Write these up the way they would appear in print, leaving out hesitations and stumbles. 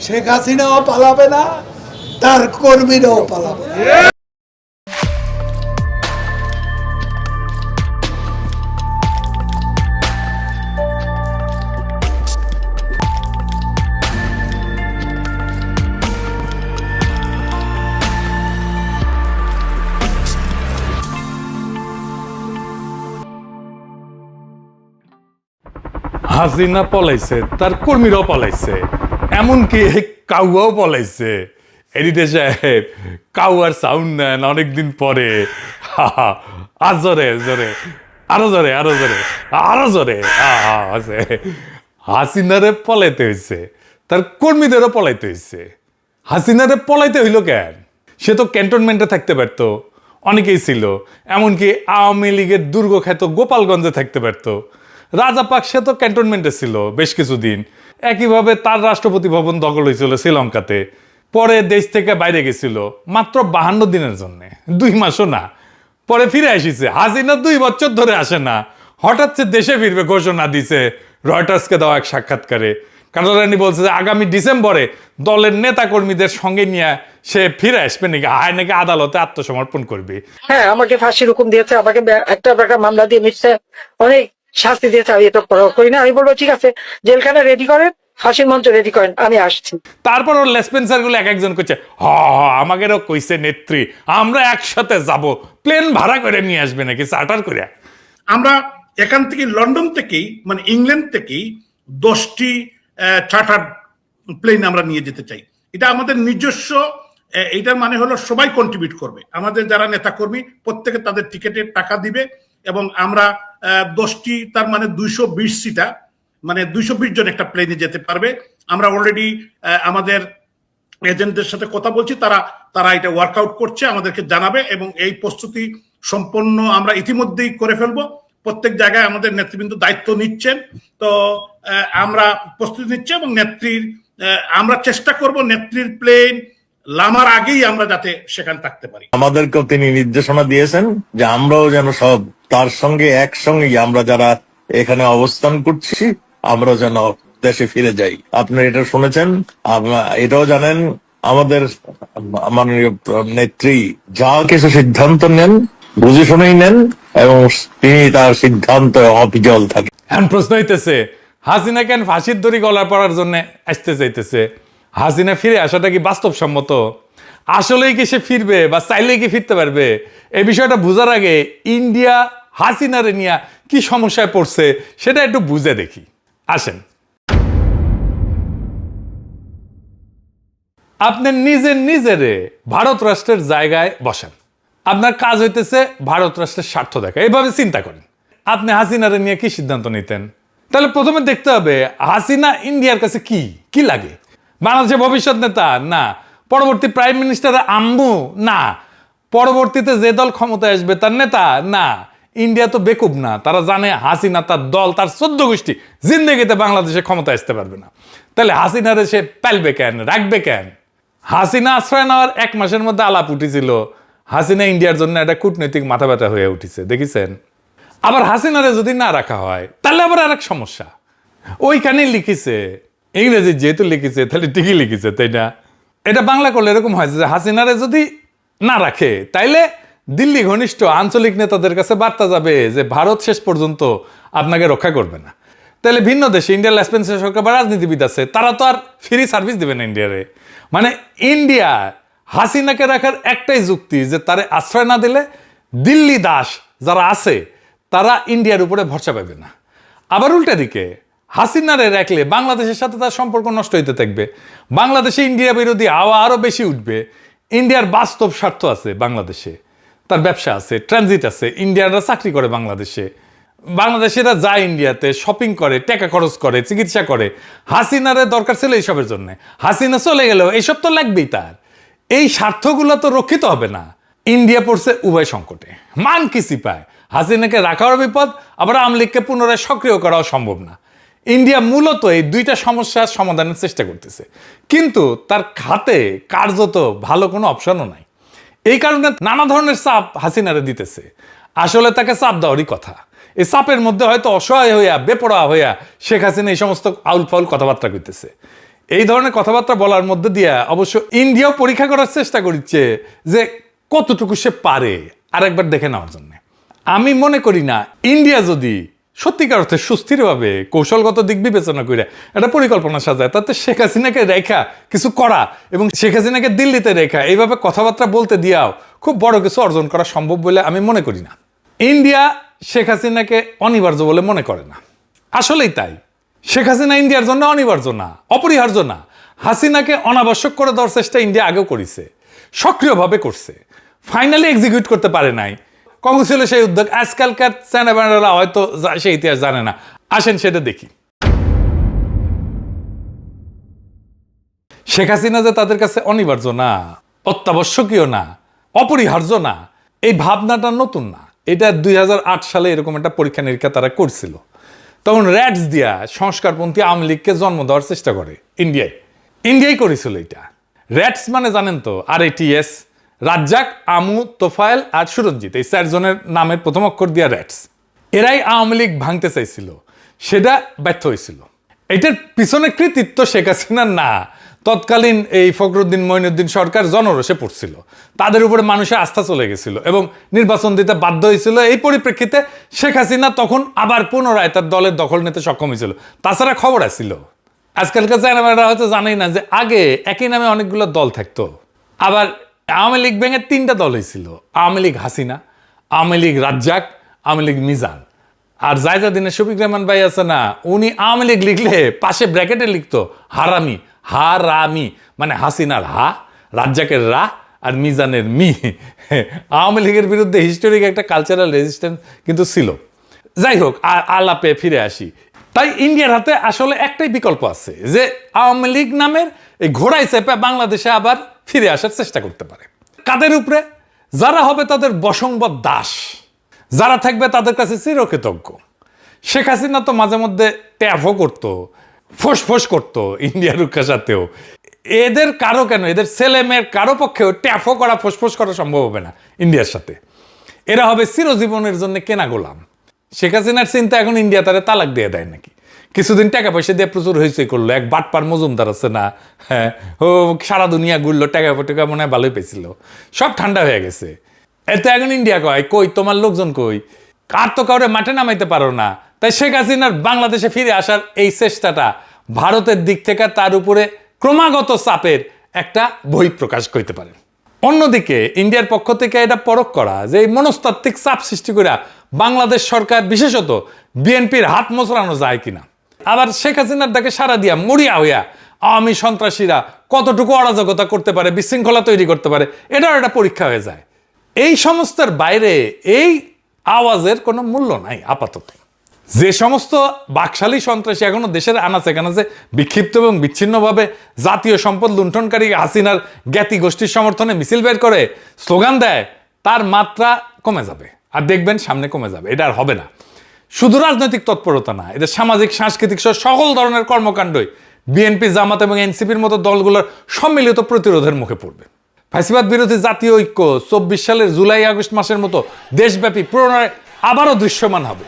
শেখ হাসিনাও পালাবে না, তার কর্মীরাও পালাবে না। হাসিনা পলাইছে, তার কর্মীরাও পলাইছে, এমনকি কাউয়াও পলাইছে। এডিটর সাহেব, কাউয়ার সাউন্ড নেন অনেকদিন পরে। আর জোরে জোরে, আরো জোরে, আরো জোরে, আরো জোরে। হাসিনারে পলাইতে হয়েছে, তার কর্মীদেরও পলাইতে হয়েছে। হাসিনারে পলাইতে হইল কেন? সে তো ক্যান্টনমেন্টে থাকতে পারতো, অনেকেই ছিল। এমনকি আওয়ামী লীগের দুর্গখ্যাত গোপালগঞ্জে থাকতে পারতো। রাজাপাক সে তো ক্যান্টনমেন্টে ছিল বেশ কিছুদিন। একইভাবে তার রাষ্ট্রপতি ভবন দখল হয়েছিল শ্রীলঙ্কাতে। পরে দেশ থেকে বাইরে গেছিল মাত্র 52 দিনের জন্য, 2 মাসও না। পরে ফিরে আসিছে। হাসিনা 2 বছর ধরে আসে না, হঠাৎ সে দেশে ফিরবে ঘোষণা দিছে রয়টার্সকে দেওয়া এক সাক্ষাৎকারে। কানাডানি বলছে যে আগামী ডিসেম্বরে দলের নেতা কর্মীদের সঙ্গে নিয়ে সে ফিরে আসবে নাকি, আয় নাকি আদালতে আত্মসমর্পণ করবে। হ্যাঁ, আমাকে ফাঁসির হুকুম দিয়েছে, আমাকে একটা মামলা দিয়ে মিথ্যা অনেক শাস্তি দিয়েছে। আমি এটা করি না। আমি বলবো ঠিক আছে, জেলখানা রেডি করেন, ফাঁসির মঞ্চ রেডি করেন, আমি আসছি। তারপর ওর লেসপেন্সার গুলো এক একজন করছে, আমাদেরও কইছে নেত্রী আমরা একসাথে যাব, প্লেন ভাড়া করে নিয়ে আসবে নাকি চার্টার করে। আমরা এখান থেকে লন্ডন থেকেই মানে ইংল্যান্ড থেকেই 10টি চার্টার প্লেন আমরা নিয়ে যেতে চাই। এটা আমাদের নিজস্ব, এটার মানে হলো সবাই কন্ট্রিবিউট করবে। আমাদের যারা নেতাকর্মী প্রত্যেকে তাদের টিকেটের টাকা দিবে এবং আমরা 10টি, তার মানে 220 সিটা, মানে 220 জন একটা প্লেনে যেতে পারবে। আমরা অলরেডি আমাদের এজেন্টদের সাথে কথা বলছি, তারা এটা ওয়ার্কআউট করছে, আমাদেরকে জানাবে এবং এই প্রস্তুতি সম্পন্ন আমরা ইতিমধ্যেই করে ফেলবো। প্রত্যেক জায়গায় আমাদের নেতৃবৃন্দ দায়িত্ব নিচ্ছেন। তো আমরা প্রস্তুতি নিচ্ছি এবং নেত্রীর আমরা চেষ্টা করব নেত্রীর প্লেন লামার আগেই আমরা যাতে সেখানে থাকতে পারি। আমাদেরকেও তিনি নির্দেশনা দিয়েছেন যে আমরাও যেন সব তার সঙ্গে একসঙ্গে আমরা যারা এখানে অবস্থান করছি আমরা যেন দেশে ফিরে যাই। আপনি এটা শুনেছেন, এটাও জানেন আমাদের মাননীয় নেত্রী যা কিছু সিদ্ধান্ত নেন বুঝে শুনেই নেন এবং তিনি তার সিদ্ধান্ত অবিচল থাকে। এখন প্রশ্ন হইতেছে, হাসিনা কেন ফাঁসির দড়ি গলা পড়ার জন্য আসতে চাইতেছে? হাসিনা ফিরে আসাটা কি বাস্তবসম্মত? আসলেই কি সে ফিরবে বা চাইলেই কি ফিরতে পারবে? এই বিষয়টা বুঝার আগে ইন্ডিয়া হাসিনারে নিয়ে কি সমস্যায় পড়ছে সেটা একটু বুঝে দেখি। আসেন, আপনি নিজেরে ভারত রাষ্ট্রের জায়গায় বসেন। আপনার কাজ হইতেছে ভারত রাষ্ট্রের স্বার্থ দেখা। এইভাবে চিন্তা করেন, আপনি হাসিনারে নিয়ে কি সিদ্ধান্ত নিতেন? তাহলে প্রথমে দেখতে হবে হাসিনা ইন্ডিয়ার কাছে কি কি লাগে। বাংলাদেশের ভবিষ্যৎ নেতা না, পরবর্তী প্রাইম মিনিস্টার আম্মু না, পরবর্তীতে যে দল ক্ষমতায় আসবে তার নেতা না। ইন্ডিয়া তো বেকুব না, তারা জানে হাসিনা তার দল তার 14 গোষ্ঠী জিন্দেগিতে বাংলাদেশে ক্ষমতা আসতে পারবে না। তাহলে হাসিনারে সে পালবে কেন, রাখবে কেন? হাসিনা আশ্রয় নেওয়ার 1 মাসের মধ্যে আলাপ উঠেছিল হাসিনা ইন্ডিয়ার জন্য একটা কূটনৈতিক মাথা ব্যথা হয়ে উঠেছে, দেখেছেন? আবার হাসিনারে যদি না রাখা হয় তাহলে আবার আরেক সমস্যা। ওইখানেই লিখেছে, ইংরেজি যেহেতু লিখেছে তাহলে ঠিকই লিখেছে, তাই না? এটা বাংলা করলে এরকম হয় যে হাসিনারে যদি না রাখে তাইলে দিল্লি ঘনিষ্ঠ আঞ্চলিক নেতাদের কাছে বার্তা যাবে যে ভারত শেষ পর্যন্ত আপনাকে রক্ষা করবে না। তাহলে ভিন্ন দেশে ইন্ডিয়ার লেসপেন্সার সরকার বা রাজনীতিবিদ আছে, তারা তো আর ফ্রি সার্ভিস দেবে না ইন্ডিয়ারে। মানে ইন্ডিয়া হাসিনাকে রাখার একটাই যুক্তি যে তারে আশ্রয় না দিলে দিল্লি দাস যারা আছে তারা ইন্ডিয়ার উপরে ভরসা পাবে না। আবার উল্টা দিকে হাসিনারে রাখলে বাংলাদেশের সাথে তার সম্পর্ক নষ্ট হইতে থাকবে, বাংলাদেশে ইন্ডিয়া বিরোধী হাওয়া আরো বেশি উঠবে। ইন্ডিয়ার বাস্তব স্বার্থ আছে বাংলাদেশে, তার ব্যবসা আছে, ট্রানজিট আছে, ইন্ডিয়ানরা চাকরি করে বাংলাদেশে, বাংলাদেশিরা যায় ইন্ডিয়াতে শপিং করে, টাকা খরচ করে, চিকিৎসা করে। হাসিনারে দরকার ছিল এইসবের জন্য, হাসিনা চলে গেলেও এইসব তো লাগবেই তার। এই স্বার্থগুলো তো রক্ষিত হবে না। ইন্ডিয়া পড়ছে উভয় সংকটে, মান কিসি পায়। হাসিনাকে রাখাও বিপদ, আবার আওয়ামী লীগকে পুনরায় সক্রিয় করাও সম্ভব না। ইন্ডিয়া মূলত এই 2টা সমস্যার সমাধানের চেষ্টা করতেছে, কিন্তু তার খাতে কার্যত ভালো কোনো অপশনও নাই। এই কারণে নানা ধরনের চাপ হাসিনারে দিতেছে। আসলে তাকে চাপ দেওয়ারই কথা। এই চাপের মধ্যে হয়তো অসহায় হইয়া বেপরোয়া হইয়া শেখ হাসিনা এই সমস্ত আউল ফাউল কথাবার্তা কইতেছে। এই ধরনের কথাবার্তা বলার মধ্যে দিয়ে অবশ্য ইন্ডিয়াও পরীক্ষা করার চেষ্টা করছে যে কতটুকু সে পারে আরেকবার দেখে নেওয়ার জন্য। আমি মনে করি না ইন্ডিয়া যদি সত্যিকার অর্থে সুস্থিরভাবে কৌশলগত দিক বিবেচনা করে একটা পরিকল্পনা সাজায়, তাতে শেখ হাসিনাকে রেখা কিছু করা এবং শেখ হাসিনাকে দিল্লিতে রেখা এইভাবে কথাবার্তা বলতে দিয়াও খুব বড় কিছু অর্জন করা সম্ভব বলে আমি মনে করি না। ইন্ডিয়া শেখ হাসিনাকে অনিবার্য বলে মনে করে না, আসলেই তাই। শেখ হাসিনা ইন্ডিয়ার জন্য অনিবার্য না, অপরিহার্য না। হাসিনাকে অনাবশ্যক করে দেওয়ার চেষ্টা ইন্ডিয়া আগেও করেছে, সক্রিয়ভাবে করছে, ফাইনালি এক্সিকিউট করতে পারে নাই। কংগ্রেস ছিল সেই উদ্যোগ, আজকালকার চ্যানেলরা হয়তো সেই ইতিহাস জানে না। আসেন সেটা দেখি। শেখ হাসিনা যে তাদের কাছে অনিবার্য না, অত্যাবশ্যকীয় না, অপরিহার্য না, এই ভাবনাটা নতুন না। এটা 2008 সালে এরকম একটা পরীক্ষা নিরীক্ষা তারা করছিল। তখন র্যাটস দিয়া সংস্কারপন্থী আওয়ামী লীগকে জন্ম দেওয়ার চেষ্টা করে ইন্ডিয়াই করেছিল এটা। র্যাটস মানে জানেন তো, RATS, রাজ্জাক, আমু, তোফায়েল আর সুরঞ্জিত, এই 4 জনের নামের প্রথম অক্ষর দিয়া র্যাটস। এরাই আওয়ামী লীগ ভাঙতে চাইছিল, সেটা ব্যর্থ হয়েছিল। এটার পিছনে কৃতিত্ব শেখ হাসিনার না, তৎকালীন এই ফখরুদ্দিন মঈনুদ্দিন সরকার জনরোষে পড়ছিল, তাদের উপরে মানুষের আস্থা চলে গেছিল এবং নির্বাচন দিতে বাধ্য হয়েছিল। এই পরিপ্রেক্ষিতে শেখ হাসিনা তখন আবার পুনরায় তার দলের দখল নিতে সক্ষম হয়েছিল। তাছাড়া খবর আসছিল, আজকালকার চ্যানেলরা হয়তো জানেই না যে আগে একই নামে অনেকগুলো দল থাকতো। আবার আওয়ামী লীগ ভেঙে 3টা দল হয়েছিল, আওয়ামী লীগ হাসিনা, আওয়ামী লীগ রাজ্জাক, আওয়ামী লীগ মিজান। আর জায়জাদিনের শফিক রহমান ভাই আছে না, উনি আওয়ামী লীগ লিখলে পাশে ব্র্যাকেটে লিখতো হারামি, হারামি মানে হাসিনার হা, রাজ্জাকের রা আর মিজানের মি। আওয়ামী লীগের বিরুদ্ধে হিস্টোরিক একটা কালচারাল রেজিস্ট্যান্স কিন্তু ছিল। যাই হোক, আর আলাপে ফিরে আসি। তাই ইন্ডিয়ার হাতে আসলে একটাই বিকল্প আছে, যে আওয়ামী লীগ নামের এই ঘোড়ায় চেপে বাংলাদেশে আবার ফিরে আসার চেষ্টা করতে পারে। কাদের উপরে? যারা হবে তাদের বশংবদ দাস, যারা থাকবে তাদের কাছে চিরকৃতজ্ঞ। শেখ হাসিনা তো মাঝে মধ্যে ট্যাফও করতো, ফোঁস করতো ইন্ডিয়ার সাথেও। এদের কারো কেন, এদের ছেলে মেয়ের কারো পক্ষেও ট্যাফও করা, ফোঁস করা সম্ভব হবে না ইন্ডিয়ার সাথে। এরা হবে চিরজীবনের জন্য কেনা গোলাম। শেখ হাসিনার চিন্তা এখন ইন্ডিয়া তারা তালাক দিয়ে দেয় নাকি। কিছুদিন টাকা পয়সা দিয়ে প্রচুর হয়েছে করলো, এক বাটপার মজুমদার আছে না, হ্যাঁ, ও সারা দুনিয়া ঘুরলো, টাকা পয়সা মনে হয় ভালোই পেয়েছিল, সব ঠান্ডা হয়ে গেছে। এতে এখন ইন্ডিয়া কয় কই তোমার লোকজন কই, আর তো কাউরে মাঠে নামাইতে পারো না। তাই শেখ হাসিনার বাংলাদেশে ফিরে আসার এই চেষ্টাটা ভারতের দিক থেকে তার উপরে ক্রমাগত চাপের একটা বহিঃপ্রকাশ করতে পারে। অন্যদিকে ইন্ডিয়ার পক্ষ থেকে এটা পরখ করা যে এই মনস্তাত্ত্বিক চাপ সৃষ্টি করে বাংলাদেশ সরকার বিশেষত বিএনপির হাত মোচড়ানো যায় কিনা। আবার শেখ হাসিনার ডাকে সারা দিয়া মরিয়া হইয়া আওয়ামী সন্ত্রাসীরা কতটুকু অরাজকতা করতে পারে, বিশৃঙ্খলা তৈরি করতে পারে, এটাও একটা পরীক্ষা হয়ে যায়। এই সমস্তের বাইরে এই আওয়াজের কোনো মূল্য নাই আপাতত। যে সমস্ত বাকশালী সন্ত্রাসী এখনো দেশের আনাচে কানাচে বিক্ষিপ্ত এবং বিচ্ছিন্নভাবে জাতীয় সম্পদ লুণ্ঠনকারী হাসিনার জ্ঞাতি গোষ্ঠীর সমর্থনে মিছিল বের করে স্লোগান দেয়, তার মাত্রা কমে যাবে। আর দেখবেন সামনে কমে যাবে, এটা আর হবে না। শুধু রাজনৈতিক তৎপরতা না, এদের সামাজিক সাংস্কৃতিক সহ সকল ধরনের কর্মকাণ্ডই বিএনপি, জামাত এবং এনসিপির মতো দলগুলোর সম্মিলিত প্রতিরোধের মুখে পড়বে। ফ্যাসিবাদ বিরোধী জাতীয় ঐক্য 24 সালের জুলাই আগস্ট মাসের মতো দেশব্যাপী পুনরায় আবারও দৃশ্যমান হবে।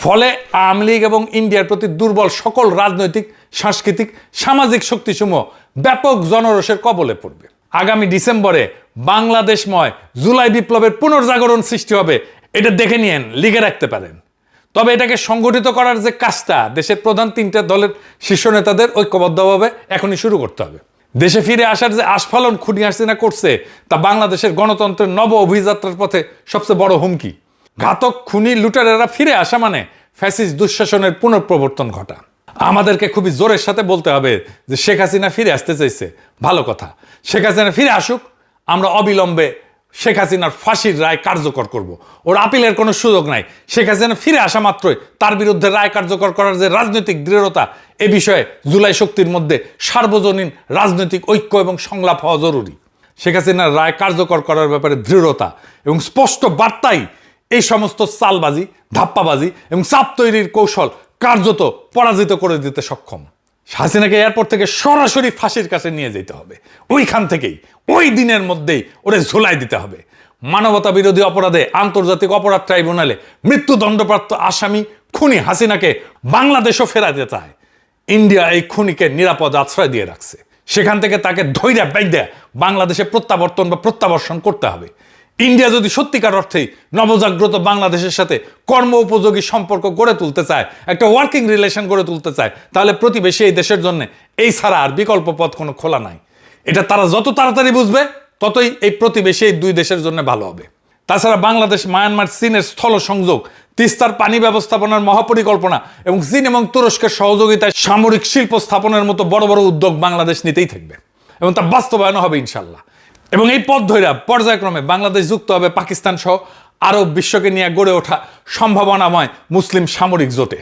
ফলে আওয়ামী লীগ এবং ইন্ডিয়ার প্রতি দুর্বল সকল রাজনৈতিক, সাংস্কৃতিক, সামাজিক শক্তিসমূহ ব্যাপক জনরোষের কবলে পড়বে। আগামী ডিসেম্বরে বাংলাদেশময় জুলাই বিপ্লবের পুনর্জাগরণ সৃষ্টি হবে, এটা দেখে নিয়েন, লিখে রাখতে পারেন। তবে এটাকে সংগঠিত করার যে কাজটা দেশের প্রধান 3টে দলের শীর্ষ নেতাদের ঐক্যবদ্ধভাবে এখনই শুরু করতে হবে। দেশে ফিরে আসার যে আস্ফালন খুনি হাসিনা করছে, তা বাংলাদেশের গণতন্ত্রের নব অভিযাত্রার পথে সবচেয়ে বড় হুমকি। ঘাতক খুনি লুটেরারা ফিরে আসা মানে ফ্যাসিস্ট দুঃশাসনের পুনঃপ্রবর্তন ঘটা। আমাদেরকে খুবই জোরের সাথে বলতে হবে যে শেখ হাসিনা ফিরে আসতে চাইছে, ভালো কথা, শেখ হাসিনা ফিরে আসুক, আমরা অবিলম্বে শেখ হাসিনার ফাঁসির রায় কার্যকর করব। ওর আপিলের কোনো সুযোগ নাই। শেখ হাসিনা ফিরে আসা মাত্রই তার বিরুদ্ধে রায় কার্যকর করার যে রাজনৈতিক দৃঢ়তা, এ বিষয়ে জুলাই শক্তির মধ্যে সার্বজনীন রাজনৈতিক ঐক্য এবং সংলাপ হওয়া জরুরি। শেখ হাসিনার রায় কার্যকর করার ব্যাপারে দৃঢ়তা এবং স্পষ্ট বার্তাই এই সমস্ত চালবাজি, ধাপ্পাবাজি এবং চাপ তৈরির কৌশল কার্যত পরাজিত করে দিতে সক্ষম। হাসিনাকে এয়ারপোর্ট থেকে সরাসরি ফাঁসির কাছে নিয়ে যেতে হবে, ওইখান থেকেই ওই দিনের মধ্যেই ওরে ঝুলাই দিতে হবে। মানবতা বিরোধী অপরাধে আন্তর্জাতিক অপরাধ ট্রাইব্যুনালে মৃত্যুদণ্ডপ্রাপ্ত আসামি খুনি হাসিনাকে বাংলাদেশও ফেরাতে চায়। ইন্ডিয়া এই খুনিকে নিরাপদ আশ্রয় দিয়ে রাখছে। সেখান থেকে তাকে ধৈর্য বাইদ্যা বাংলাদেশে প্রত্যাবর্তন বা প্রত্যাবর্ষণ করতে হবে। ইন্ডিয়া যদি সত্যিকার অর্থেই নবজাগ্রত বাংলাদেশের সাথে কর্ম উপযোগী সম্পর্ক গড়ে তুলতে চায়, একটা ওয়ার্কিং রিলেশন গড়ে তুলতে চায়, তাহলে প্রতিবেশী এই দেশের জন্য এই ছাড়া আর বিকল্প পথ কোনো খোলা নাই। এটা তারা যত তাড়াতাড়ি বুঝবে ততই এই প্রতিবেশী এই দুই দেশের জন্য ভালো হবে। তাছাড়া বাংলাদেশ, মায়ানমার, চীনের স্থল সংযোগ, তিস্তার পানি ব্যবস্থাপনার মহাপরিকল্পনা এবং চীন এবং তুরস্কের সহযোগিতায় সামরিক শিল্প স্থাপনের মতো বড় বড় উদ্যোগ বাংলাদেশ নিতেই থাকবে এবং তা বাস্তবায়ন হবে ইনশাল্লাহ। এবং এই পথ ধরে পর্যায়ক্রমে বাংলাদেশ যুক্ত হবে পাকিস্তান সহ আরব বিশ্বকে নিয়ে গড়ে ওঠা সম্ভাবনাময় মুসলিম সামরিক জোটে।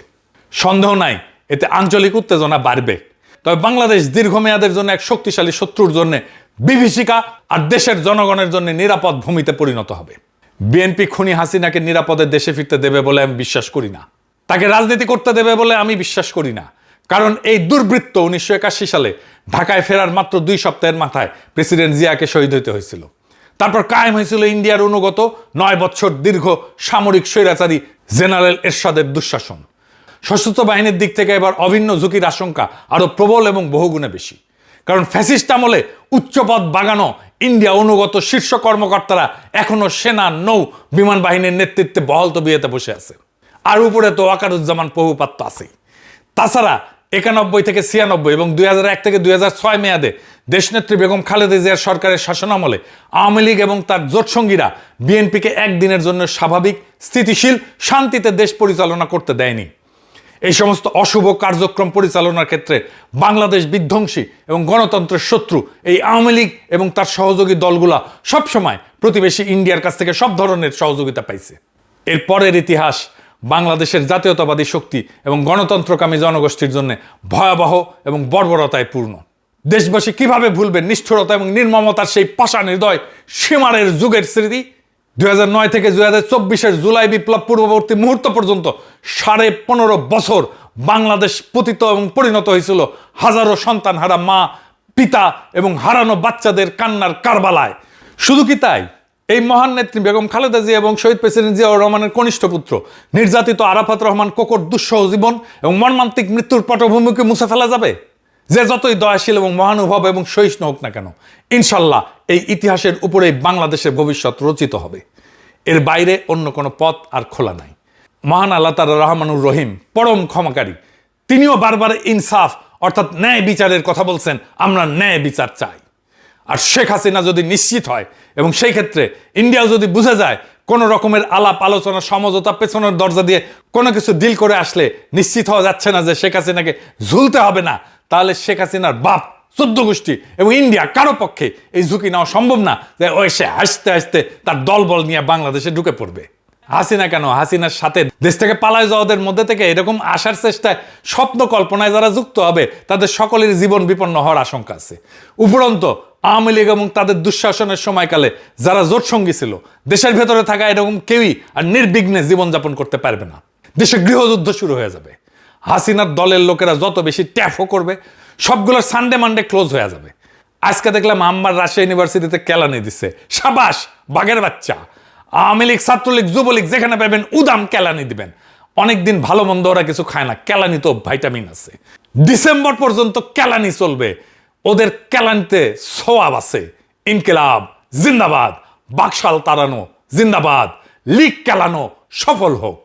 সন্দেহ নাই এতে আঞ্চলিক উত্তেজনা বাড়বে। তবে বাংলাদেশ দীর্ঘমেয়াদের জন্য এক শক্তিশালী শত্রুর জন্য বিভীষিকা আর দেশের জনগণের জন্য নিরাপদ ভূমিতে পরিণত হবে। বিএনপি খুনি হাসিনাকে নিরাপদে দেশে ফিরতে দেবে বলে আমি বিশ্বাস করি না। তাকে রাজনীতি করতে দেবে বলে আমি বিশ্বাস করি না। কারণ এই দুর্বৃত্ত 1981 সালে ঢাকায় ফেরার মাত্র 2 সপ্তাহের মাথায় প্রেসিডেন্ট জিয়াকে শহীদ হতে হয়েছিল। তারপর কায়েম হয়েছিল ইন্ডিয়ার অনুগত 9 বছর দীর্ঘ সামরিক স্বৈরাচারী জেনারেল এরশাদের দুঃশাসন। সশস্ত্র বাহিনীর দিক থেকে এবার অভিন্ন ঝুঁকির আশঙ্কা আরো প্রবল এবং বহুগুণে বেশি। কারণ ফ্যাসিস্ট আমলে উচ্চপদ বাগানো ইন্ডিয়া অনুগত শীর্ষ কর্মকর্তারা এখনো সেনা, নৌ, বিমান বাহিনীর নেতৃত্বে বহাল তবিয়তে বসে আছে। আর উপরে তো ওয়াকারুজ্জামান প্রভুপাত্র আছেই। তাছাড়া 91 থেকে 96 এবং 2001 থেকে 2006 মেয়াদে দেশনেত্রী বেগম খালেদা জিয়ার সরকারের শাসনামলে আওয়ামী লীগ এবং তার জোটসঙ্গীরা বিএনপিকে একদিনের জন্য স্বাভাবিক, স্থিতিশীল, শান্তিতে দেশ পরিচালনা করতে দেয়নি। এই সমস্ত অশুভ কার্যক্রম পরিচালনার ক্ষেত্রে বাংলাদেশ বিধ্বংসী এবং গণতন্ত্রের শত্রু এই আওয়ামী লীগ এবং তার সহযোগী দলগুলা সবসময় প্রতিবেশী ইন্ডিয়ার কাছ থেকে সব ধরনের সহযোগিতা পাইছে। এর পরের ইতিহাস বাংলাদেশের জাতীয়তাবাদী শক্তি এবং গণতন্ত্রকামী জনগোষ্ঠীর জন্য ভয়াবহ এবং বর্বরতায় পূর্ণ। দেশবাসী কিভাবে ভুলবে নিষ্ঠুরতা এবং নির্মমতার সেই পাষাণ হৃদয় সীমারের যুগের স্মৃতি? 2009 থেকে 2024 জুলাই বিপ্লব পূর্ববর্তী মুহূর্ত পর্যন্ত 15.5 বছর বাংলাদেশ পতিত এবং পরিণত হয়েছিল হাজারো সন্তানহারা মা, পিতা এবং হারানো বাচ্চাদের কান্নার কারবালায়। শুধু কি তাই, এই মহান নেত্রী বেগম খালেদা জিয়া এবং শহীদ প্রেসিডেন্ট জিয়াউর রহমানের কনিষ্ঠ পুত্র নির্যাতিত আরাফাত রহমান কোকর দুঃসহ জীবন এবং মর্মান্তিক মৃত্যুর পটভূমিকে মুছে ফেলা যাবে? যে যতই দয়াশীল এবং মহানুভব এবং সহিষ্ণু হোক না কেন, ইনশাল্লাহ এই ইতিহাসের উপরেই বাংলাদেশের ভবিষ্যৎ রচিত হবে। এর বাইরে অন্য কোনো পথ আর খোলা নাই। মহান আল্লাহ তাআলা রহমানুর রহিম, পরম ক্ষমাকারী, তিনিও বারবার ইনসাফ অর্থাৎ ন্যায় বিচারের কথা বলছেন। আমরা ন্যায় বিচার চাই। আর শেখ হাসিনা যদি নিশ্চিত হয় এবং সেই ক্ষেত্রে ইন্ডিয়া যদি বুঝে যায় কোন রকমের আলাপ আলোচনা সমঝোতা পেছনের দরজা দিয়ে কোনো কিছু ডিল করে আসলে নিশ্চিত হওয়া যাচ্ছে না যে শেখ হাসিনাকে ঝুলতে হবে না, তাহলে শেখ হাসিনার বাপ, 14 গোষ্ঠী এবং ইন্ডিয়া কারো পক্ষে এই ঝুঁকি নেওয়া সম্ভব না যে ওই সে হাসতে হাসতে তার দলবল নিয়ে বাংলাদেশে ঢুকে পড়বে। হাসিনা কেন, হাসিনার সাথে দেশ থেকে পালায় যাওয়াদের মধ্যে থেকে এরকম আসার চেষ্টায় স্বপ্ন কল্পনায় যারা যুক্ত হবে তাদের সকলের জীবন বিপন্ন হওয়ার আশঙ্কা আছে। উপরন্ত আওয়ামী লীগ এবং তাদের দুঃশাসনের সময়কালে যারা জোটসঙ্গী ছিল, দেশের ভেতরে থাকা এরকম কেউই আর নির্বিঘ্নে জীবনযাপন করতে পারবে না। দেশে গৃহযুদ্ধ শুরু হয়ে যাবে। হাসিনার দলের লোকেরা যত বেশি ট্যাফও করবে, সবগুলোর সানডে মানডে ক্লোজ হয়ে যাবে। আজকে দেখলাম আম্মার রাজশাহী ইউনিভার্সিটিতে কেলানি দিচ্ছে। সাবাস, বাঘের বাচ্চা। আওয়ামী লীগ, ছাত্রলীগ, যুবলীগ যেখানে পাবেন উদাম কেলানি দিবেন। অনেকদিন ভালো মন্দ ওরা কিছু খায় না, কেলানি তো ভাইটামিন আছে। ডিসেম্বর পর্যন্ত কেলানি চলবে। ওদের কেলানিতে সোয়াব আছে। ইনকিলাব জিন্দাবাদ, বাকশাল তাড়ানো জিন্দাবাদ, লীগ কেলানো সফল হোক।